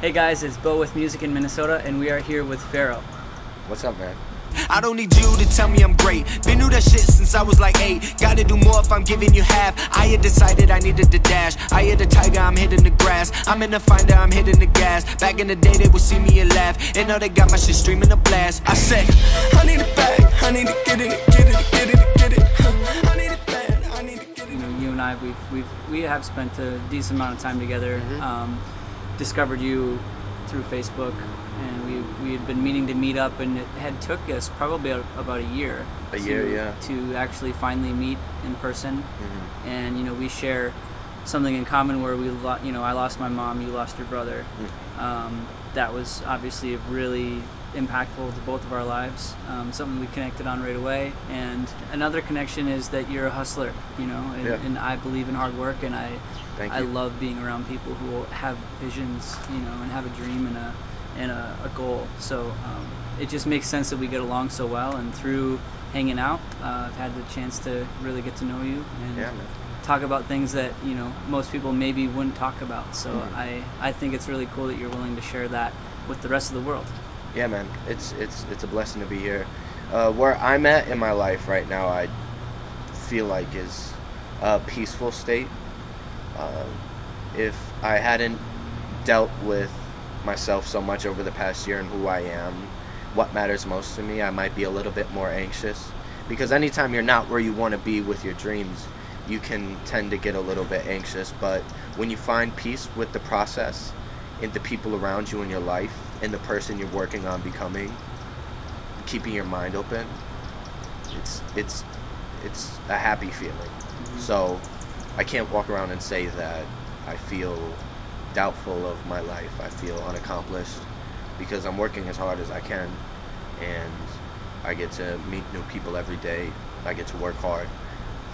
Hey guys, it's Bo with Music in Minnesota, and we are here with Pharaoh. What's up, man? I don't need you to tell me I'm great. Been through that shit since I was like 8. Gotta do more if I'm giving you half. I had decided I needed to dash. I hit a tiger, I'm hitting the grass. I'm in the finder, I'm hitting the gas. Back in the day, they would see me and laugh. And now they got my shit streaming a blast. I said, I need it back. I need to get it, get it, get it, get it. I need it bad. I need to get it. You know, you and I, we have spent a decent amount of time together. Discovered you through Facebook, and we had been meaning to meet up, and it had took us probably about a year. To actually finally meet in person. And you know, we share something in common where I lost my mom, you lost your brother. That was obviously really impactful to both of our lives. Something we connected on right away. And another connection is that you're a hustler, and I believe in hard work, and I love being around people who have visions, and have a dream and a goal. So it just makes sense that we get along so well, and through hanging out, I've had the chance to really get to know you and talk about things that most people maybe wouldn't talk about. So I think it's really cool that you're willing to share that with the rest of the world. Yeah, man, it's a blessing to be here. Where I'm at in my life right now, I feel like is a peaceful state. If I hadn't dealt with myself so much over the past year and who I am, what matters most to me, I might be a little bit more anxious. Because anytime you're not where you want to be with your dreams, you can tend to get a little bit anxious. But when you find peace with the process and the people around you in your life and the person you're working on becoming, keeping your mind open, it's a happy feeling. So I can't walk around and say that I feel doubtful of my life. I feel unaccomplished because I'm working as hard as I can, and I get to meet new people every day. I get to work hard,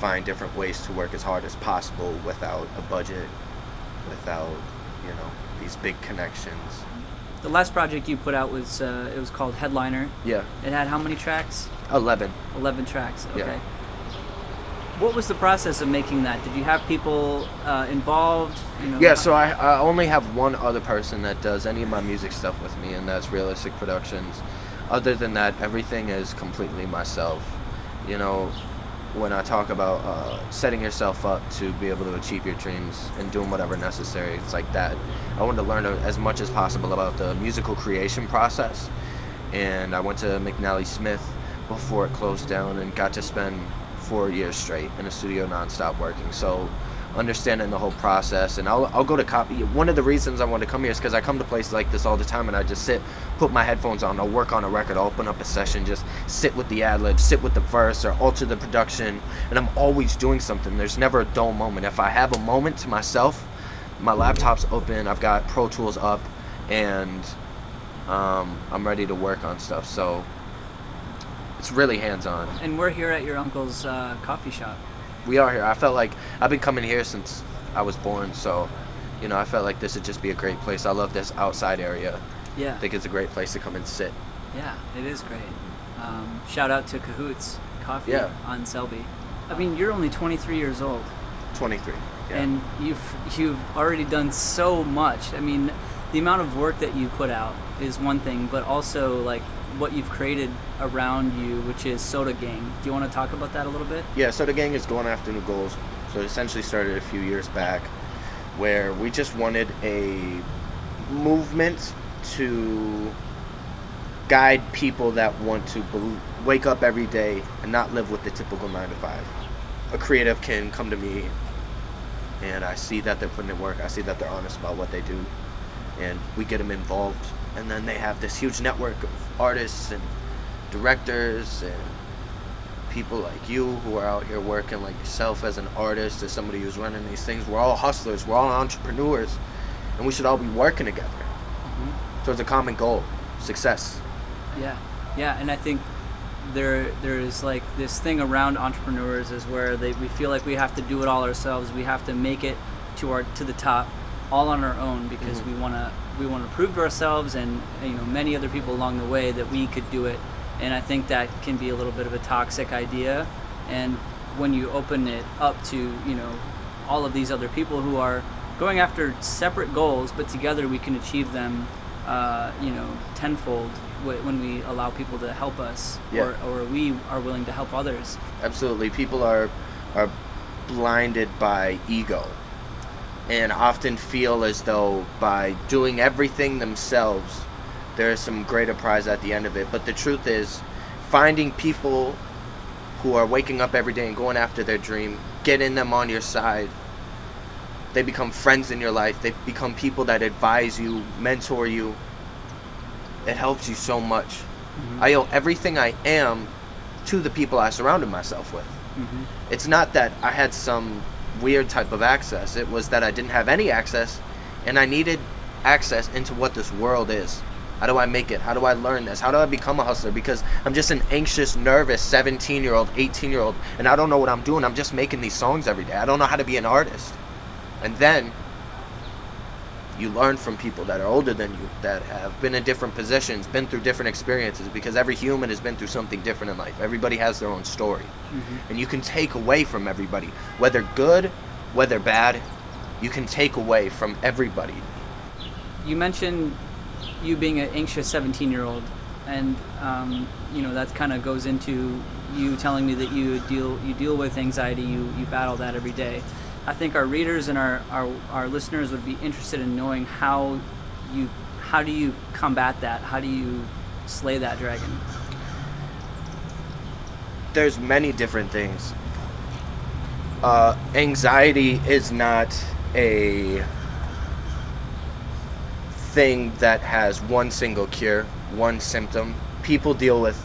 find different ways to work as hard as possible without a budget, without these big connections. The last project you put out was it was called Headliner. Yeah. It had how many tracks? 11 tracks. Okay. Yeah. What was the process of making that? Did you have people involved? Yeah, so I only have one other person that does any of my music stuff with me, and that's Realistic Productions. Other than that, everything is completely myself. When I talk about setting yourself up to be able to achieve your dreams and doing whatever necessary, it's like that. I wanted to learn as much as possible about the musical creation process, and I went to McNally Smith before it closed down and got to spend 4 years straight in a studio nonstop working. So understanding the whole process, and I'll go to copy. One of the reasons I want to come here is because I come to places like this all the time, and I just sit, put my headphones on, I'll work on a record, I'll open up a session, just sit with the ad-libs, sit with the verse, or alter the production, and I'm always doing something. There's never a dull moment. If I have a moment to myself, my laptop's open, I've got Pro Tools up, and I'm ready to work on stuff. So it's really hands-on. And we're here at your uncle's coffee shop. We are here. I felt like I've been coming here since I was born, so I felt like this would just be a great place. I love this outside area. Yeah. I think it's a great place to come and sit. Yeah, it is great. Shout out to Cahoots Coffee on Selby. I mean, you're only 23 years old. 23. Yeah. And you've already done so much. I mean, the amount of work that you put out is one thing, but also like what you've created around you, which is Sota Gang. Do you want to talk about that a little bit? Yeah, Sota Gang is going after new goals. So it essentially started a few years back where we just wanted a movement to guide people that want to wake up every day and not live with the typical 9 to 5. A creative can come to me and I see that they're putting in work, I see that they're honest about what they do, and we get them involved, and then they have this huge network of artists and directors and people like you who are out here working, like yourself as an artist, as somebody who's running these things. We're all hustlers, we're all entrepreneurs, and we should all be working together towards a common goal, success. Yeah, and I think there is like this thing around entrepreneurs is where we feel like we have to do it all ourselves. We have to make it to the top all on our own because we want to prove to ourselves and many other people along the way that we could do it. And I think that can be a little bit of a toxic idea. And when you open it up to all of these other people who are going after separate goals, but together we can achieve them, tenfold when we allow people to help us, Yeah. or we are willing to help others. Absolutely. People are blinded by ego and often feel as though by doing everything themselves, there is some greater prize at the end of it. But the truth is, finding people who are waking up every day and going after their dream, getting them on your side, they become friends in your life. They become people that advise you, mentor you. It helps you so much. Mm-hmm. I owe everything I am to the people I surrounded myself with. Mm-hmm. It's not that I had some weird type of access. It was that I didn't have any access, and I needed access into what this world is. How do I make it? How do I learn this? How do I become a hustler? Because I'm just an anxious, nervous 17-year-old, 18-year-old, and I don't know what I'm doing. I'm just making these songs every day. I don't know how to be an artist. And then you learn from people that are older than you, that have been in different positions, been through different experiences, because every human has been through something different in life. Everybody has their own story. Mm-hmm. And you can take away from everybody, whether good, whether bad, you can take away from everybody. You mentioned you being an anxious 17-year-old, and that kind of goes into you telling me that you deal with anxiety, you battle that every day. I think our readers and our listeners would be interested in knowing how do you combat that? How do you slay that dragon? There's many different things. Anxiety is not a thing that has one single cure, one symptom. People deal with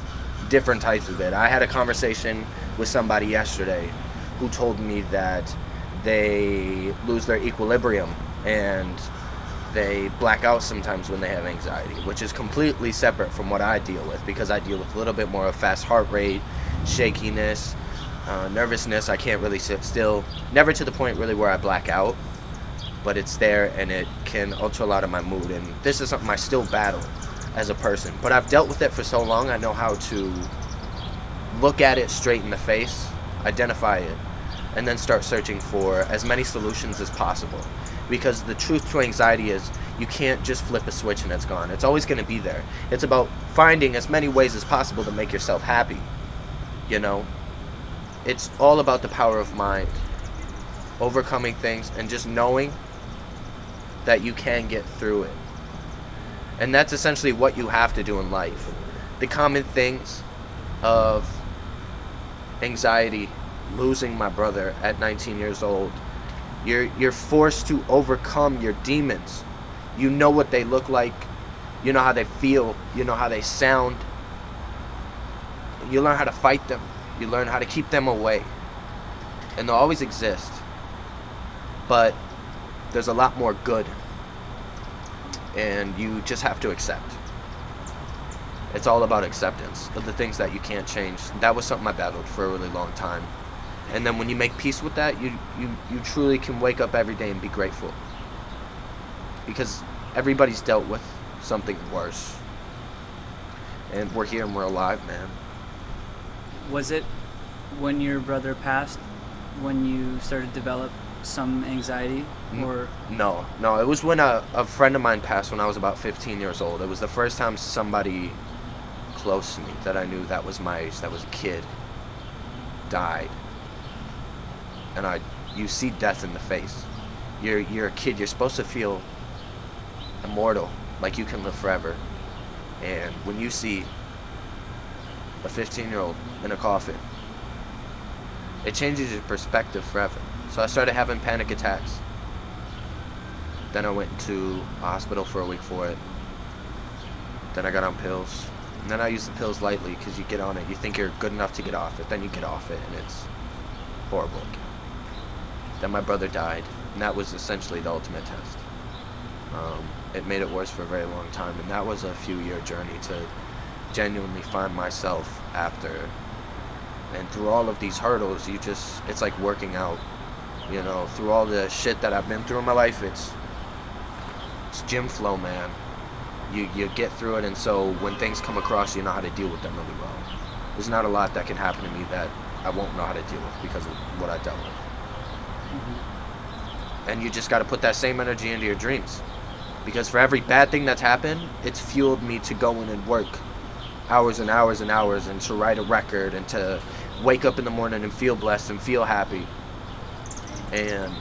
different types of it. I had a conversation with somebody yesterday who told me that they lose their equilibrium and they black out sometimes when they have anxiety, which is completely separate from what I deal with, because I deal with a little bit more of fast heart rate, shakiness, nervousness. I can't really sit still, never to the point really where I black out, but it's there and it can alter a lot of my mood. And this is something I still battle as a person, but I've dealt with it for so long. I know how to look at it straight in the face, identify it, and then start searching for as many solutions as possible. Because the truth to anxiety is you can't just flip a switch and it's gone. It's always going to be there. It's about finding as many ways as possible to make yourself happy. It's all about the power of mind, overcoming things, and just knowing that you can get through it. And that's essentially what you have to do in life. The common things of anxiety, losing my brother at 19 years old, you're forced to overcome your demons. You know what they look like, you know how they feel, you know how they sound. You learn how to fight them, you learn how to keep them away, and they'll always exist, but there's a lot more good, and you just have to accept. It's all about acceptance of the things that you can't change. That was something I battled for a really long time. And then when you make peace with that, you truly can wake up every day and be grateful. Because everybody's dealt with something worse. And we're here and we're alive, man. Was it when your brother passed when you started to develop some anxiety? Or No. It was when a friend of mine passed when I was about 15 years old. It was the first time somebody close to me that I knew that was my age, that was a kid, died. And you see death in the face. You're a kid. You're supposed to feel immortal, like you can live forever. And when you see a 15-year-old in a coffin, it changes your perspective forever. So I started having panic attacks. Then I went to a hospital for a week for it. Then I got on pills. And then I used the pills lightly because you get on it, you think you're good enough to get off it, then you get off it, and it's horrible again. Then my brother died, and that was essentially the ultimate test. It made it worse for a very long time, and that was a few-year journey to genuinely find myself after. And through all of these hurdles, it's like working out. Through all the shit that I've been through in my life, it's gym flow, man. You get through it, and so when things come across, you know how to deal with them really well. There's not a lot that can happen to me that I won't know how to deal with because of what I dealt with. mm-hmm. And you just got to put that same energy into your dreams. Because for every bad thing that's happened, it's fueled me to go in and work hours and hours and hours, and to write a record, and to wake up in the morning and feel blessed and feel happy. And,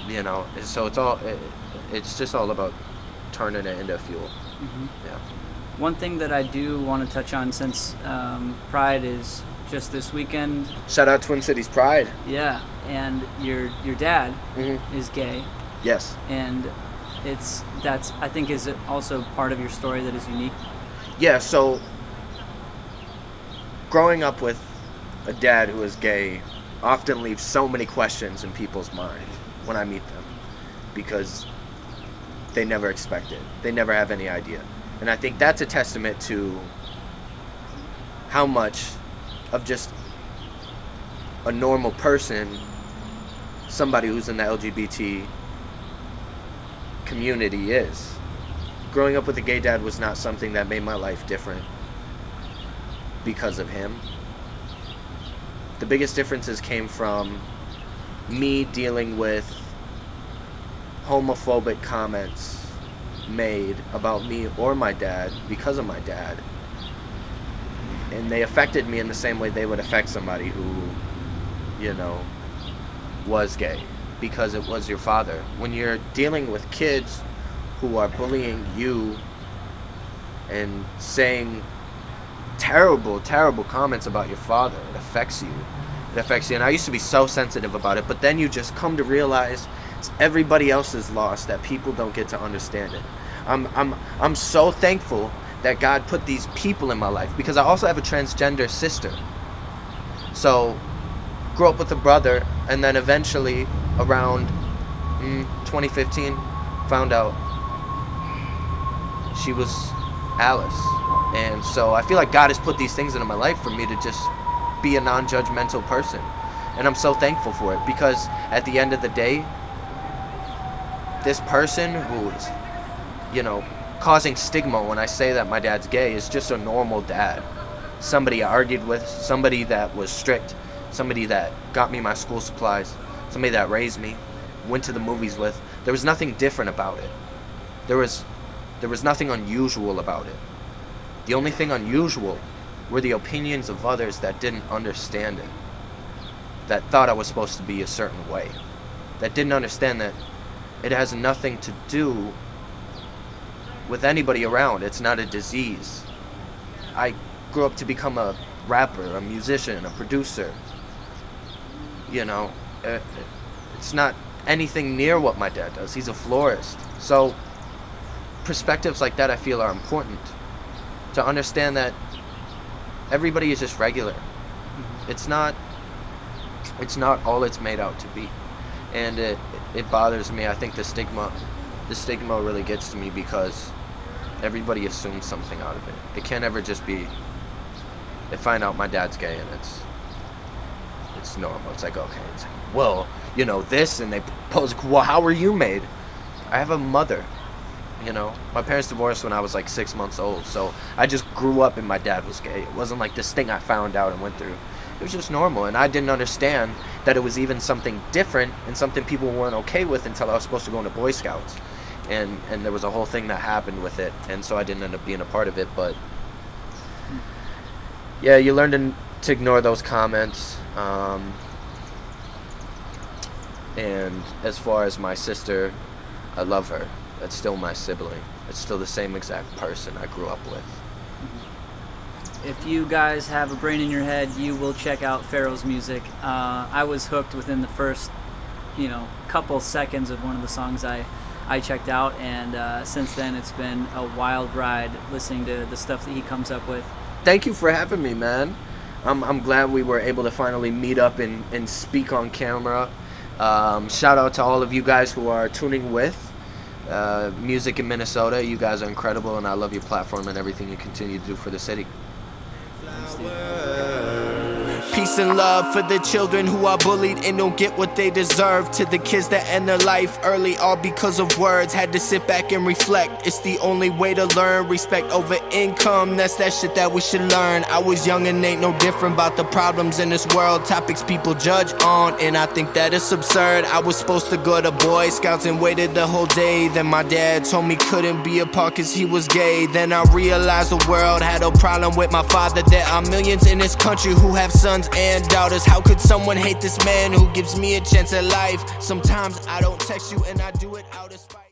you know, so it's just all about turning it into fuel. Mm-hmm. Yeah. One thing that I do want to touch on, since Pride is just this weekend. Shout out Twin Cities Pride. Yeah, and your dad Mm-hmm. is gay, Yes. and that's I think is also part of your story that is unique. Yeah, so growing up with a dad who is gay often leaves so many questions in people's mind when I meet them, because they never expect it. They never have any idea. And I think that's a testament to how much of just a normal person, somebody who's in the LGBT community is. Growing up with a gay dad was not something that made my life different because of him. The biggest differences came from me dealing with homophobic comments made about me or my dad because of my dad. And they affected me in the same way they would affect somebody who, you know, was gay, because it was your father. When you're dealing with kids who are bullying you and saying terrible, terrible comments about your father, it affects you. It affects you. And I used to be so sensitive about it, but then you just come to realize it's everybody else's loss that people don't get to understand it. I'm so thankful that God put these people in my life, because I also have a transgender sister. So, grew up with a brother, and then eventually around 2015 found out she was Alice. And so I feel like God has put these things into my life for me to just be a non-judgmental person. And I'm so thankful for it, because at the end of the day, this person who is, you know, causing stigma when I say that my dad's gay is just a normal dad. Somebody I argued with, somebody that was strict, somebody that got me my school supplies, somebody that raised me, went to the movies with. There was nothing different about it. There was nothing unusual about it. The only thing unusual were the opinions of others that didn't understand it, that thought I was supposed to be a certain way, that didn't understand that it has nothing to do with anybody around. It's not a disease. I grew up to become a rapper, a musician, a producer. You know, it's not anything near what my dad does. He's a florist. So perspectives like that I feel are important, to understand that everybody is just regular. It's not all it's made out to be. And it bothers me. I think the stigma really gets to me, because everybody assumes something out of it. It can't ever just be, they find out my dad's gay and it's normal. It's like, okay, it's like, well, you know, this, and they pose, well, how were you made? I have a mother, you know. My parents divorced when I was like 6 months old, so I just grew up and my dad was gay. It wasn't like this thing I found out and went through. It was just normal, and I didn't understand that it was even something different and something people weren't okay with until I was supposed to go into Boy Scouts. And there was a whole thing that happened with it, and so I didn't end up being a part of it. But yeah, you learn to ignore those comments. And as far as my sister, I love her. That's still my sibling. It's still the same exact person I grew up with. If you guys have a brain in your head, you will check out Pharaoh's music. I was hooked within the first, couple seconds of one of the songs I checked out, and since then it's been a wild ride listening to the stuff that he comes up with. Thank you for having me, man. I'm glad we were able to finally meet up and speak on camera. Shout out to all of you guys who are tuning with music in Minnesota. You guys are incredible, and I love your platform and everything you continue to do for the city. Flowers Peace and love for the children who are bullied and don't get what they deserve. To the kids that end their life early, all because of words. Had to sit back and reflect. It's the only way to learn. Respect over income, that's that shit that we should learn. I was young and ain't no different about the problems in this world. Topics people judge on, and I think that it's absurd. I was supposed to go to Boy Scouts and waited the whole day. Then my dad told me couldn't be a part cause he was gay. Then I realized the world had a problem with my father. There are millions in this country who have sons and daughters. How could someone hate this man who gives me a chance at life? Sometimes I don't text you and I do it out of spite.